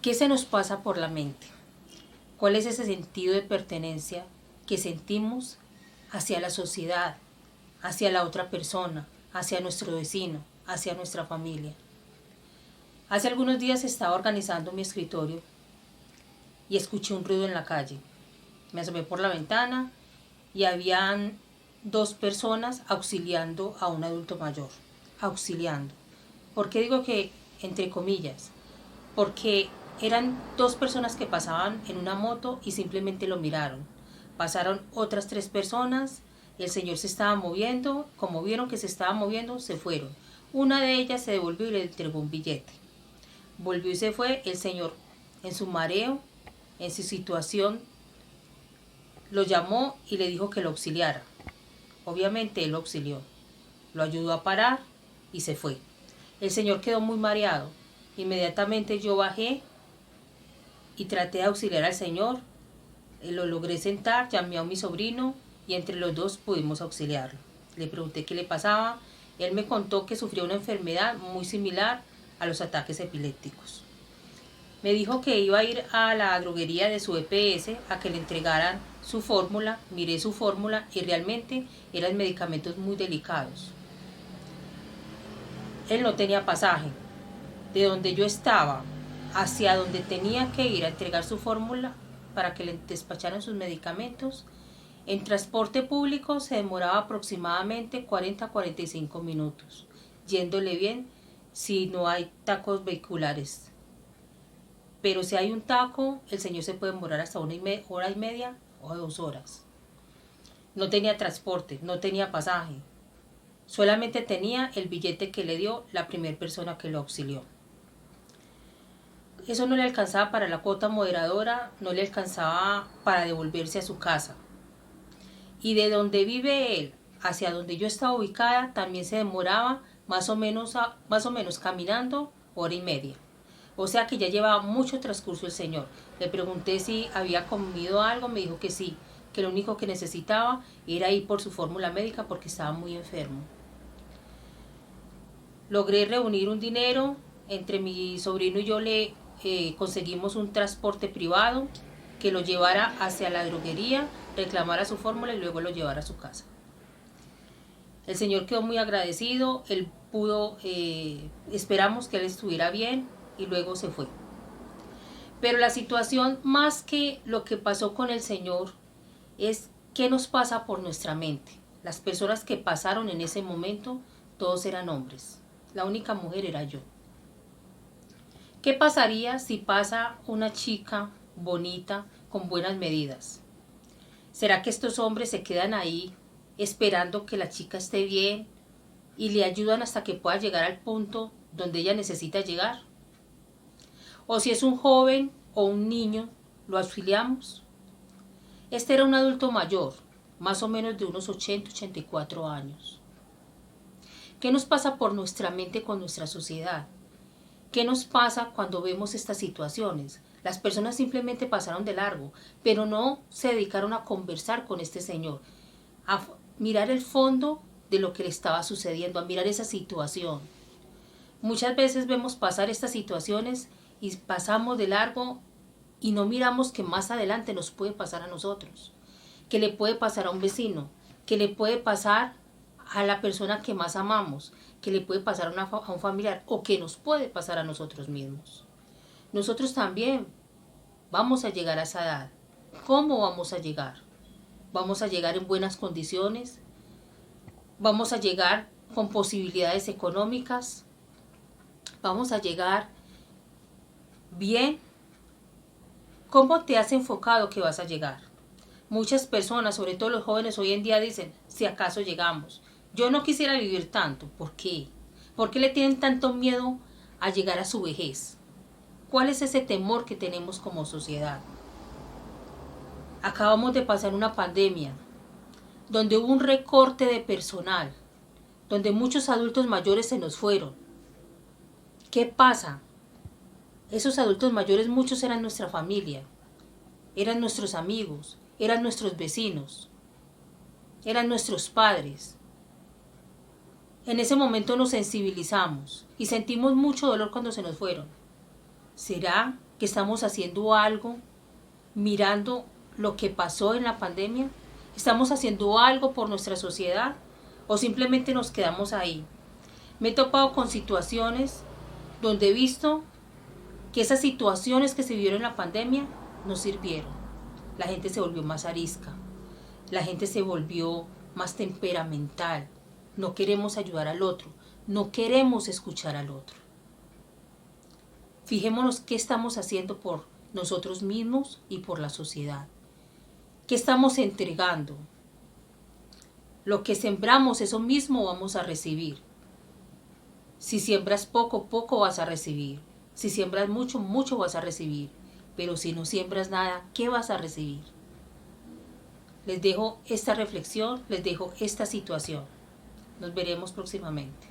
¿Qué se nos pasa por la mente? ¿Cuál es ese sentido de pertenencia que sentimos hacia la sociedad, hacia la otra persona, hacia nuestro vecino, hacia nuestra familia? Hace algunos días estaba organizando mi escritorio y escuché un ruido en la calle. Me asomé por la ventana y habían dos personas auxiliando a un adulto mayor. Auxiliando. ¿Por qué digo que entre comillas? Porque eran dos personas que pasaban en una moto y simplemente lo miraron. Pasaron otras tres personas, el señor se estaba moviendo, como vieron que se estaba moviendo, se fueron. Una de ellas se devolvió y le entregó un billete. Volvió y se fue, el señor en su mareo, en su situación, lo llamó y le dijo que lo auxiliara. Obviamente él lo auxilió, lo ayudó a parar y se fue. El señor quedó muy mareado. Inmediatamente yo bajé y traté de auxiliar al señor. Lo logré sentar, llamé a mi sobrino y entre los dos pudimos auxiliarlo. Le pregunté qué le pasaba. Él me contó que sufría una enfermedad muy similar a los ataques epilépticos. Me dijo que iba a ir a la droguería de su EPS a que le entregaran su fórmula. Miré su fórmula y realmente eran medicamentos muy delicados. Él no tenía pasaje. De donde yo estaba hacia donde tenía que ir a entregar su fórmula para que le despacharan sus medicamentos, en transporte público se demoraba aproximadamente 40 a 45 minutos, yéndole bien si no hay tacos vehiculares. Pero si hay un taco, el señor se puede demorar hasta hora y media o 2 horas. No tenía transporte, no tenía pasaje. Solamente tenía el billete que le dio la primera persona que lo auxilió. Eso no le alcanzaba para la cuota moderadora, no le alcanzaba para devolverse a su casa. Y de donde vive él hacia donde yo estaba ubicada también se demoraba más o menos caminando hora y media. O sea que ya llevaba mucho transcurso el señor. Le pregunté si había comido algo, me dijo que sí, que lo único que necesitaba era ir por su fórmula médica porque estaba muy enfermo. Logré reunir un dinero, entre mi sobrino y yo le conseguimos un transporte privado que lo llevara hacia la droguería, reclamara su fórmula y luego lo llevara a su casa. El señor quedó muy agradecido, él pudo, esperamos que él estuviera bien y luego se fue. Pero la situación, más que lo que pasó con el señor, es qué nos pasa por nuestra mente. Las personas que pasaron en ese momento, todos eran hombres. La única mujer era yo. ¿Qué pasaría si pasa una chica bonita con buenas medidas? ¿Será que estos hombres se quedan ahí esperando que la chica esté bien y le ayudan hasta que pueda llegar al punto donde ella necesita llegar? ¿O si es un joven o un niño, lo auxiliamos? Este era un adulto mayor, más o menos de unos 80-84 años. ¿Qué nos pasa por nuestra mente con nuestra sociedad? ¿Qué nos pasa cuando vemos estas situaciones? Las personas simplemente pasaron de largo, pero no se dedicaron a conversar con este señor, a mirar el fondo de lo que le estaba sucediendo, a mirar esa situación. Muchas veces vemos pasar estas situaciones y pasamos de largo y no miramos que más adelante nos puede pasar a nosotros, que le puede pasar a un vecino, que le puede pasar a la persona que más amamos, que le puede pasar a un familiar o que nos puede pasar a nosotros mismos. Nosotros también vamos a llegar a esa edad. ¿Cómo vamos a llegar? ¿Vamos a llegar en buenas condiciones? ¿Vamos a llegar con posibilidades económicas? ¿Vamos a llegar bien? ¿Cómo te has enfocado que vas a llegar? Muchas personas, sobre todo los jóvenes hoy en día, dicen, si acaso llegamos. Yo no quisiera vivir tanto. ¿Por qué? ¿Por qué le tienen tanto miedo a llegar a su vejez? ¿Cuál es ese temor que tenemos como sociedad? Acabamos de pasar una pandemia donde hubo un recorte de personal, donde muchos adultos mayores se nos fueron. ¿Qué pasa? Esos adultos mayores, muchos eran nuestra familia, eran nuestros amigos, eran nuestros vecinos, eran nuestros padres. En ese momento nos sensibilizamos y sentimos mucho dolor cuando se nos fueron. ¿Será que estamos haciendo algo mirando lo que pasó en la pandemia? ¿Estamos haciendo algo por nuestra sociedad o simplemente nos quedamos ahí? Me he topado con situaciones donde he visto que esas situaciones que se vivieron en la pandemia no sirvieron. La gente se volvió más arisca, la gente se volvió más temperamental. No queremos ayudar al otro, no queremos escuchar al otro. Fijémonos qué estamos haciendo por nosotros mismos y por la sociedad. ¿Qué estamos entregando? Lo que sembramos, eso mismo vamos a recibir. Si siembras poco, poco vas a recibir. Si siembras mucho, mucho vas a recibir. Pero si no siembras nada, ¿qué vas a recibir? Les dejo esta reflexión, les dejo esta situación. Nos veremos próximamente.